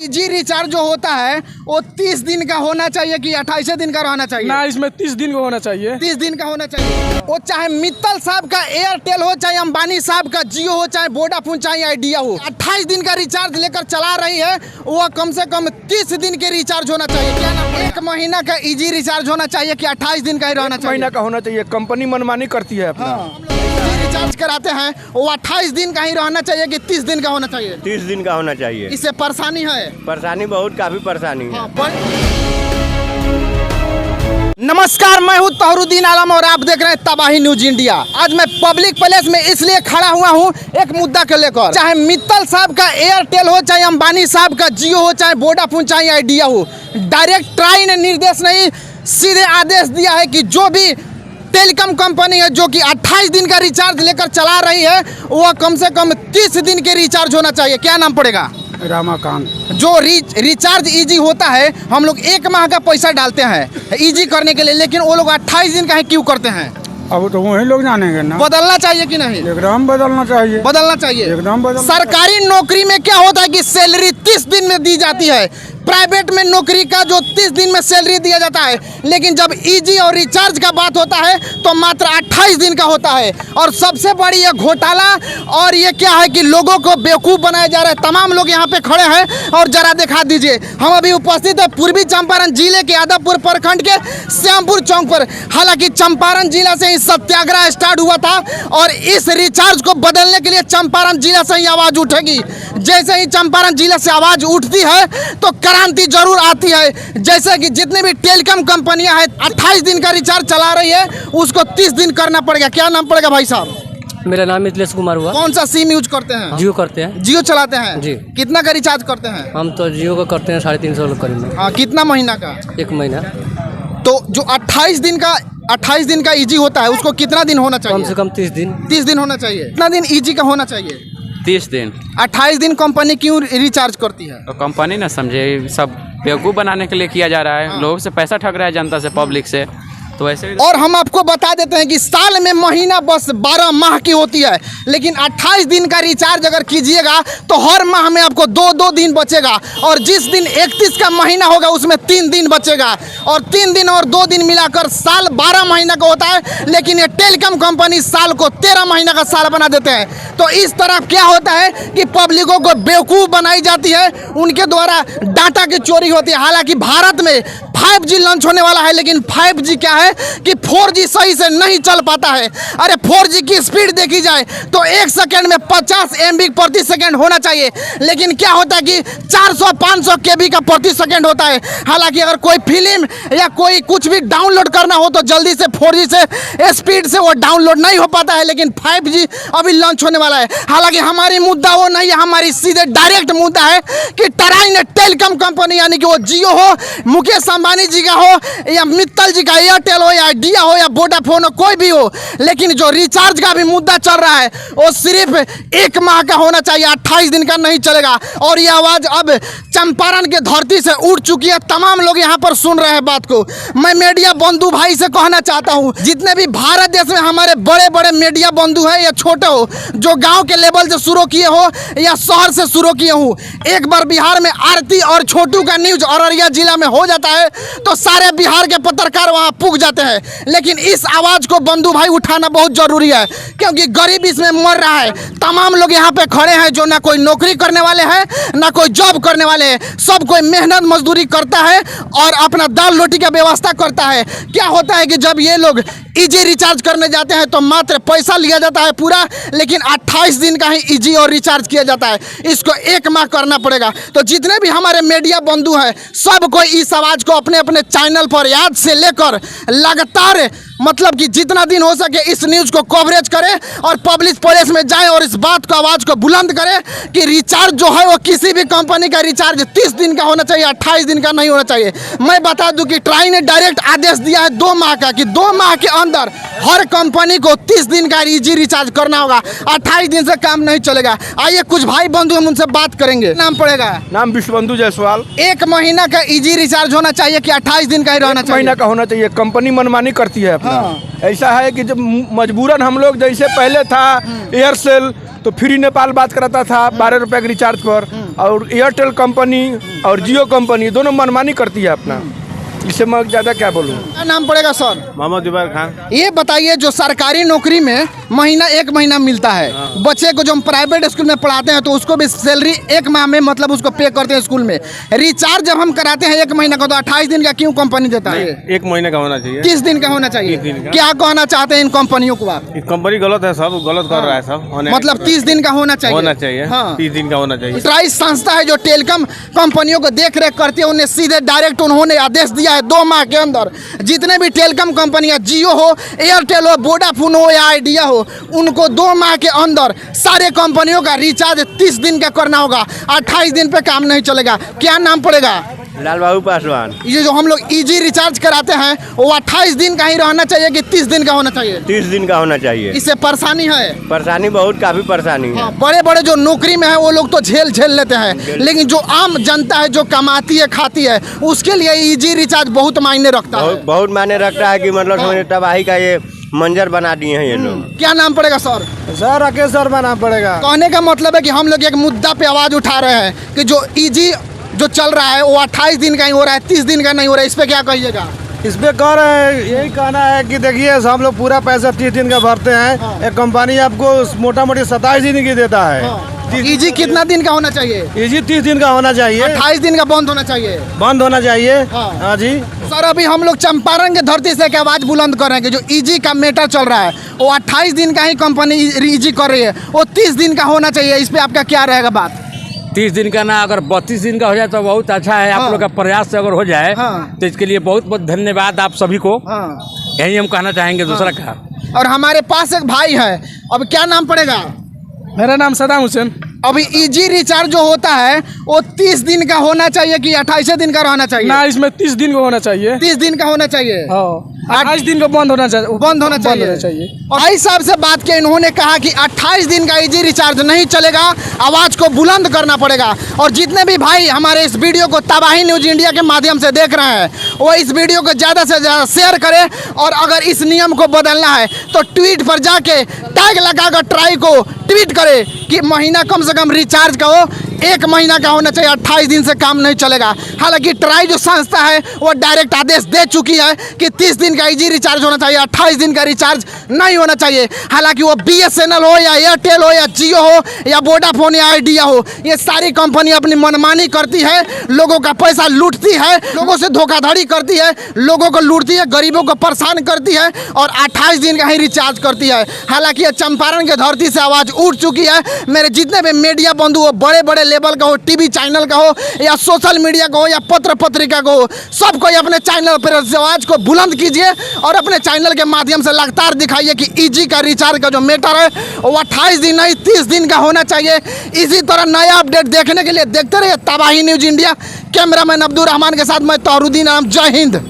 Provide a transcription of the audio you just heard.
जी recharge जो होता है वो 30 दिन का होना चाहिए कि 28 दिन का रहना चाहिए? ना, इसमें 30 दिन का होना चाहिए। 30 दिन का होना चाहिए। वो चाहे मित्तल साहब का एयरटेल हो, चाहे अंबानी साहब का जियो हो, चाहे वोडाफोन, चाहे आइडिया हो, 28 दिन का रिचार्ज लेकर चला रही है, वो कम से कम 30 दिन के रिचार्ज होना चाहिए। क्या नाम? 1 महीना का इजी रिचार्ज होना चाहिए कि 28 दिन का ही रहना चाहिए? महीना का होना चाहिए। कंपनी मनमानी करती है अपना। रिचार्ज कराते हैं वो 28 दिन का ही रहना चाहिए कि 30 दिन का होना चाहिए? 30 दिन का होना चाहिए। इससे परेशानी है? परेशानी बहुत, काफी परेशानी है। नमस्कार, मैं हूँ तहरुद्दीन आलम और आप देख रहे हैं तबाही न्यूज इंडिया। आज मैं पब्लिक प्लेस में इसलिए खड़ा हुआ हूँ एक मुद्दा को लेकर। चाहे मित्तल साहब का एयरटेल हो, चाहे अंबानी साहब का जियो हो, चाहे वोडाफोन, चाहे आइडिया हो, डायरेक्ट ट्राई ने निर्देश नहीं, सीधे आदेश दिया है कि जो भी टेलीकॉम कंपनी है जो कि 28 दिन का रिचार्ज लेकर चला रही है, वो कम से कम 30 दिन के रिचार्ज होना चाहिए। क्या नाम पड़ेगा? रामाकांत। जो रिचार्ज इजी होता है, हम लोग 1 माह का पैसा डालते हैं इजी करने के लिए, लेकिन वो लोग 28 दिन का है क्यों करते हैं? अब तो वही लोग जानेंगे ना। बदलना चाहिए कि नहीं? एकदम बदलना चाहिए। बदलना चाहिए, एकदम बदलना। सरकारी नौकरी में क्या होता है कि सैलरी 30 दिन में दी जाती है, प्राइवेट में नौकरी का जो 30 दिन में सैलरी दिया जाता है, लेकिन जब इजी और रिचार्ज का बात होता है तो मात्र 28 दिन का होता है। और सबसे बड़ी ये घोटाला और ये क्या है कि लोगों को बेवकूफ़ बनाया जा रहा है। तमाम लोग यहाँ पे खड़े हैं और जरा दिखा दीजिए। हम अभी उपस्थित है पूर्वी चंपारण जिले के यादवपुर प्रखंड के श्यामपुर चौक पर। हालांकि चंपारण जिला से ही सत्याग्रह स्टार्ट हुआ था और इस रिचार्ज को बदलने के लिए चंपारण जिला से ही आवाज़ उठेगी। जैसे ही चंपारण जिला से आवाज़ उठती है तो क्रांति जरूर आती है। जैसे कि जितने भी टेलीकॉम कंपनियां हैं 28 दिन का रिचार्ज चला रही है, उसको 30 दिन करना पड़ेगा। क्या नाम पड़ेगा भाई साहब? मेरा नाम मिथिलेश कुमार हुआ। कौन सा सिम यूज करते हैं? जियो करते हैं। जियो चलाते हैं जी। कितना का रिचार्ज करते हैं? हम तो जियो का करते हैं 350 करीब में। हाँ, कितना महीना का? 1 महीना। तो जो 28 दिन का इजी होता है उसको कितना दिन होना चाहिए? कम से कम 30 दिन। 30 दिन होना चाहिए। कितना दिन इजी का होना चाहिए? 30 दिन। 28 दिन कंपनी क्यों रिचार्ज करती है? तो कंपनी ना समझे, सब बेवकूफ़ बनाने के लिए किया जा रहा है। लोगों से पैसा ठग रहा है, जनता से, पब्लिक से। तो ऐसे और हम आपको बता देते हैं कि साल में महीना बस 12 माह की होती है, लेकिन 28 दिन का रिचार्ज अगर कीजिएगा तो हर माह में आपको 2-2 दिन बचेगा। और जिस दिन 31 का महीना होगा उसमें 3 दिन बचेगा, और 3 दिन और 2 दिन मिलाकर साल 12 महीना का होता है। लेकिन ये टेलीकॉम कंपनी साल को 13 महीना का साल बना देते हैं। तो इस तरह क्या होता है कि पब्लिकों को बेवकूफ़ बनाई जाती है, उनके द्वारा डाटा की चोरी होती है। हालांकि भारत में 5G लॉन्च होने वाला है, लेकिन 5G क्या है कि 4G सही से नहीं चल पाता है। अरे 4G की स्पीड देखी जाए तो 1 सेकंड में 50 MB प्रति सेकंड होना चाहिए, लेकिन क्या होता है कि 400-500 KB का प्रति सेकंड होता है। हालांकि अगर कोई फिल्म या कोई कुछ भी डाउनलोड करना हो तो जल्दी से 4G से स्पीड से वो डाउनलोड नहीं हो पाता है, लेकिन 5G अभी लॉन्च होने वाला है। हालांकि हमारी मुद्दा वो नहीं है, हमारी सीधे डायरेक्ट मुद्दा है कि ट्राई ने टेलीकॉम कंपनी यानी कि वो जियो हो, मुकेश अंबानी जी का हो, या मित्तल जी का एयरटेल हो, या आइडिया हो, या वोडाफोन हो, कोई भी हो, लेकिन जो रिचार्ज का भी मुद्दा चल रहा है वो सिर्फ 1 माह का होना चाहिए, 28 दिन का नहीं चलेगा। और ये आवाज़ अब चंपारण के धरती से उठ चुकी है। तमाम लोग यहाँ पर सुन रहे हैं बात को। मैं मीडिया बंधु भाई से कहना चाहता हूँ, जितने भी भारत देश में हमारे बड़े बड़े मीडिया बंधु हैं या छोटे हो, जो गाँव के लेवल से शुरू किए हो या शहर से शुरू किए हो, एक बार बिहार में आरती और छोटू का न्यूज अररिया जिला में हो जाता है तो सारे बिहार के पत्रकार वहाँ पुग जाते हैं। लेकिन इस आवाज़ को बंधु भाई उठाना बहुत जरूरी है, क्योंकि गरीब इसमें मर रहा है। तमाम लोग यहाँ पे खड़े हैं जो ना कोई नौकरी करने वाले हैं, ना कोई जॉब करने वाले हैं। सब कोई मेहनत मजदूरी करता है और अपना दाल रोटी का व्यवस्था करता है। क्या होता है कि जब ये लोग इजी रिचार्ज करने जाते हैं तो मात्र पैसा लिया जाता है पूरा, लेकिन 28 दिन का ही इजी और रिचार्ज किया जाता है। इसको 1 माह करना पड़ेगा। तो जितने भी हमारे मीडिया बंधु हैं, सब कोई इस आवाज़ को अपने अपने चैनल पर याद से लेकर लगातार, मतलब कि जितना दिन हो सके इस न्यूज़ को कवरेज करें और पब्लिक प्लेस में जाएं और इस बात को, आवाज़ को बुलंद करें कि रिचार्ज जो है वो किसी भी कंपनी का रिचार्ज 30 दिन का होना चाहिए, 28 दिन का नहीं होना चाहिए। मैं बता दूं कि ट्राई ने डायरेक्ट आदेश दिया है 2 माह का, कि 2 माह के अंदर हर कंपनी को 30 दिन का इजी रिचार्ज करना होगा। 28 दिन से काम नहीं चलेगा। आइए कुछ भाई बंधु हम उनसे बात करेंगे। नाम पड़ेगा? नाम विश्वबंधु जायसवाल। 1 महीना का इजी रिचार्ज होना चाहिए कि 28 दिन का ही रहना चाहिए? महीना का होना चाहिए। कंपनी मनमानी करती है अपना। हाँ। ऐसा है कि जब मजबूरन हम लोग, जैसे पहले था एयरसेल, तो फ्री नेपाल बात कराता था 12 रुपए के रिचार्ज पर, और एयरटेल कंपनी और जियो कंपनी दोनों मनमानी करती है अपना। इससे मैं ज़्यादा क्या बोलूँ। क्या नाम पड़ेगा सर? मोहम्मद जुबैर खान। ये बताइए, जो सरकारी नौकरी में महीना 1 महीना मिलता है, बच्चे को जो हम प्राइवेट स्कूल में पढ़ाते हैं तो उसको भी सैलरी 1 माह में मतलब उसको पे करते हैं स्कूल में। रिचार्ज जब हम कराते हैं 1 महीना का, तो 28 दिन का क्यों कंपनी देता है? 1 महीने का होना चाहिए। 30 दिन का होना चाहिए। 30 दिन का। क्या कहना चाहते हैं इन कंपनियों को आप? कंपनी गलत है, सब गलत कर रहा है सब। मतलब 30 दिन का होना चाहिए। होना चाहिए। हाँ। 30 दिन का होना चाहिए। ट्राइस संस्था है जो टेलीकॉम कंपनियों को देख रेख करती है, उन्हें सीधे डायरेक्ट उन्होंने आदेश दिया है 2 माह के अंदर जितने भी टेलीकॉम कंपनियां, जियो हो, एयरटेल हो, वोडाफोन हो या आइडिया हो, उनको 2 माह के अंदर सारे कंपनियों का रिचार्ज 30 दिन का करना होगा। 28 दिन पे काम नहीं चलेगा। क्या नाम पड़ेगा? लाल बाबू पासवान। ये जो हम लोग इजी रिचार्ज कराते हैं वो 28 दिन का ही रहना चाहिए कि 30 दिन का होना चाहिए? 30 दिन का होना चाहिए। इससे परेशानी है? परेशानी बहुत, काफी परेशानी है। बड़े बड़े जो नौकरी में है वो लोग तो झेल लेते हैं, लेकिन जो आम जनता है जो कमाती है खाती है उसके लिए इजी रिचार्ज बहुत मायने रखता है। बहुत मायने रखता है कि मतलब समझे तबाही का ये मंजर बना दिए हैं ये लोग। क्या नाम पड़ेगा सर? सर राकेश शर्मा नाम पड़ेगा। कहने का मतलब है कि हम लोग एक मुद्दा पे आवाज उठा रहे हैं कि जो इजी जो चल रहा है वो 28 दिन का ही हो रहा है, 30 दिन का नहीं हो रहा है। इस पे क्या कहिएगा? इस पे कह रहे हैं, यही कहना है कि देखिए हम लोग पूरा पैसा 30 दिन का भरते हैं, एक कंपनी आपको मोटा मोटी 27 दिन की देता है। इजी कितना दिन का होना चाहिए? इजी 30 दिन का होना चाहिए। 28 दिन का बंद होना चाहिए। बंद होना चाहिए। हाँ। हाँ जी सर, अभी हम लोग चंपारण के धरती से एक आवाज बुलंद कर रहे हैं कि जो इजी का मैटर चल रहा है वो 28 दिन का ही कंपनी इजी कर रही है, वो 30 दिन का होना चाहिए। इस पे आपका क्या रहेगा बात? 30 दिन का ना, अगर 32 दिन का हो जाए तो बहुत अच्छा है। आप लोग का प्रयास से अगर हो जाए तो इसके लिए बहुत बहुत धन्यवाद आप सभी को। यही हम कहना चाहेंगे। दूसरा क्या, और हमारे पास एक भाई है, अब क्या नाम पड़ेगा? मेरा नाम सदाम हुसैन। अभी इजी रिचार्ज जो होता है वो 30 दिन का होना चाहिए कि 28 दिन का रहना चाहिए? ना, इसमें 30 दिन का होना चाहिए। 30 दिन का होना चाहिए। 28 दिन का बंद होना चाहिए। बंद होना चाहिए। और भाई साहब से बात किया, इन्होंने कहा कि 28 दिन का इजी रिचार्ज नहीं चलेगा, आवाज को बुलंद करना पड़ेगा। और जितने भी भाई हमारे इस वीडियो को तबाही न्यूज इंडिया के माध्यम से देख रहे हैं वो इस वीडियो को ज़्यादा से ज़्यादा शेयर करें, और अगर इस नियम को बदलना है तो ट्वीट पर जाके टैग लगाकर ट्राई को ट्वीट करे कि महीना कम से कम रिचार्ज का हो 1 महीना का होना चाहिए, 28 दिन से काम नहीं चलेगा। हालांकि ट्राई जो संस्था है वो डायरेक्ट आदेश दे चुकी है कि 30 दिन का इजी रिचार्ज होना चाहिए, 28 दिन का रिचार्ज नहीं होना चाहिए। हालांकि वो BSNL हो या एयरटेल हो या जियो हो या वोडाफोन या आइडिया हो, ये सारी कंपनी अपनी मनमानी करती है, लोगों का पैसा लूटती है, लोगों से धोखाधड़ी करती है, लोगों को लूटती है, गरीबों को परेशान करती है और 28 दिन का ही रिचार्ज करती है। हालांकि ये चंपारण के धरती से आवाज़ उठ चुकी है। मेरे जितने भी मीडिया बंधु हो, बड़े बड़े लेवल का हो, टीवी चैनल का हो या सोशल मीडिया का हो या पत्र पत्रिका का हो, सब कोई अपने चैनल पर आवाज को बुलंद कीजिए और अपने चैनल के माध्यम से लगातार दिखाइए कि इजी का रिचार्ज का जो मैटर है वो 28 दिन नहीं 30 दिन का होना चाहिए। इसी तरह नया अपडेट देखने के लिए देखते रहिए तबाही news India. Cameraman Abdul Rahman के साथ मैं तौरुद्दीन आलम। जय हिंद।